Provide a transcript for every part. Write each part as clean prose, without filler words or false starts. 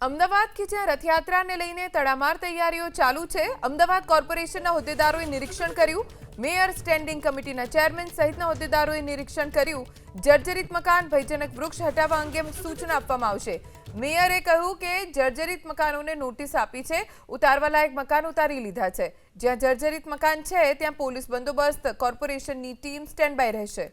અમદાવાદ કે જ્યાં રથયાત્રાને લઈને તડામાર તૈયારીઓ ચાલુ છે। અમદાવાદ કોર્પોરેશનના હોદ્દેદારોએ નિરીક્ષણ કર્યું। મેયર સ્ટેન્ડિંગ કમિટીના ચેરમેન સહિતના હોદ્દેદારોએ નિરીક્ષણ કર્યું। જર્જરિત મકાન ભયજનક વૃક્ષ હટાવવા અંગે સૂચના આપવામાં આવશે। મેયરે કહ્યું કે જર્જરિત મકાનોને નોટિસ આપી છે, ઉતારવા લાયક મકાન ઉતારી લીધા છે। જ્યાં જર્જરિત મકાન છે ત્યાં પોલીસ બંદોબસ્ત, કોર્પોરેશનની ટીમ સ્ટેન્ડ બાય રહેશે।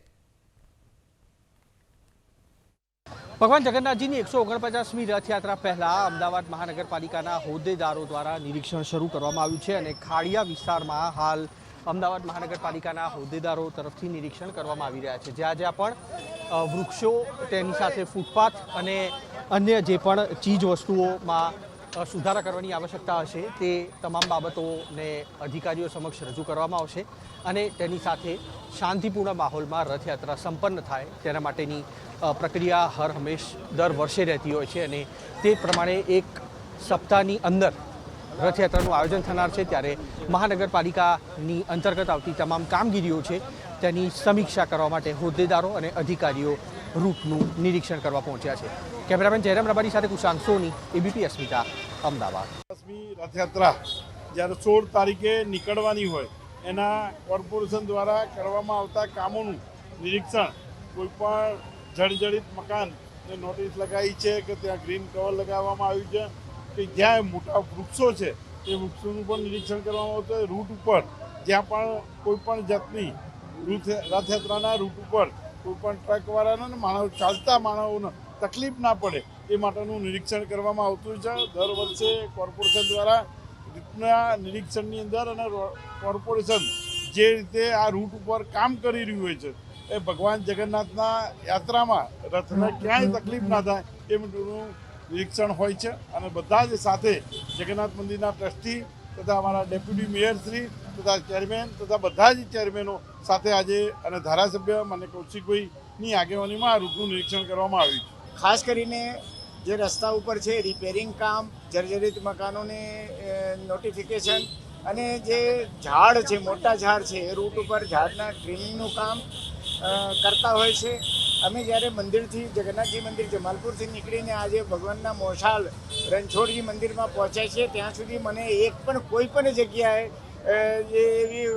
ભગવાન જગન્નાથજીની 149મી રથયાત્રા પહેલા અમદાવાદ મહાનગરપાલિકાના હોદ્દેદારો દ્વારા નિરીક્ષણ શરૂ કરવામાં આવ્યું છે અને ખાડિયા વિસ્તારમાં હાલ અમદાવાદ મહાનગરપાલિકાના હોદ્દેદારો તરફથી નિરીક્ષણ કરવામાં આવી રહ્યા છે। જ્યાં જ્યાં પણ વૃક્ષો, તેની સાથે ફૂટપાથ અને અન્ય જે પણ ચીજ વસ્તુઓમાં સુધારા કરવાની આવશ્યકતા હશે તે તમામ બાબતોને અધિકારીઓ સમક્ષ રજૂ કરવામાં આવશે અને તેની સાથે શાંતિપૂર્ણ માહોલમાં રથયાત્રા સંપન્ન થાય તેના માટેની પ્રક્રિયા હર હંમેશ દર વર્ષે રહેતી હોય છે અને તે પ્રમાણે એક સપ્તાહની અંદર રથયાત્રાનું આયોજન થનાર છે। ત્યારે મહાનગરપાલિકાની અંતર્ગત આવતી તમામ કામગીરીઓ છે તેની સમીક્ષા કરવા માટે હોદ્દેદારો અને અધિકારીઓ રૂટનું નિરીક્ષણ કરવા પહોંચ્યા છે। કેમેરામેન જયરામ રબારી સાથે કુશાંક સોની, એબીપી અસ્મિતા, અમદાવાદ। રથયાત્રા જ્યારે 16 તારીખે નીકળવાની હોય એના કોર્પોરેશન દ્વારા કરવામાં આવતા કામોનું નિરીક્ષણ, કોઈપણ જર્જરિત મકાનને નોટિસ લગાવી છે કે ત્યાં ગ્રીન કવર લગાવવામાં આવ્યું છે કે જ્યાં મોટા વૃક્ષો છે એ વૃક્ષોનું પણ નિરીક્ષણ કરવામાં આવતું। રૂટ ઉપર જ્યાં પણ કોઈપણ જાતની રથયાત્રાના રૂટ ઉપર કોઈપણ ટ્રકવાળાને માનવ ચાલતા માનવોને તકલીફ ના પડે એ માટેનું નિરીક્ષણ કરવામાં આવતું છે। દર વર્ષે કોર્પોરેશન દ્વારા રૂટના નિરીક્ષણની અંદર અને કોર્પોરેશન જે રીતે આ રૂટ ઉપર કામ કરી રહ્યું હોય છે એ ભગવાન જગન્નાથના યાત્રામાં રથને ક્યાંય તકલીફ ના થાય એ માટેનું નિરીક્ષણ હોય છે અને બધા જ સાથે જગન્નાથ મંદિરના ટ્રસ્ટી તથા અમારા ડેપ્યુટી મેયરશ્રી તથા ચેરમેન તથા બધા જ ચેરમેનો સાથે આજે અને ધારાસભ્ય મને કૌશિકભાઈની આગેવાનીમાં આ રૂટનું નિરીક્ષણ કરવામાં આવ્યું છે। ખાસ કરીને જે રસ્તા ઉપર છે રિપેરિંગ કામ, જર્જરિત મકાનોને નોટિફિકેશન અને જે ઝાડ છે, મોટા ઝાડ છે એ રૂટ ઉપર ઝાડના ટ્રીમિંગનું કામ કરતા હોય છે। અમે જ્યારે મંદિરથી જગન્નાથજી મંદિર જમાલપુરથી નીકળીને આજે ભગવાનના મોશાલ રણછોડજી મંદિરમાં પહોંચ્યા છીએ ત્યાં સુધી મને કોઈ પણ જગ્યાએ એવી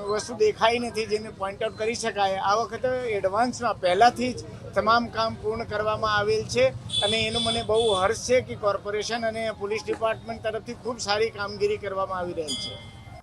વસ્તુ દેખાઈ નથી જેને પોઈન્ટ આઉટ કરી શકાય। આ વખતે એડવાન્સમાં પહેલાંથી જ તમામ કામ પૂર્ણ કરવામાં આવેલ છે અને એનું મને બહુ હર્ષ છે કે કોર્પોરેશન અને પોલીસ ડિપાર્ટમેન્ટ તરફથી ખૂબ સારી કામગીરી કરવામાં આવી રહેલ છે।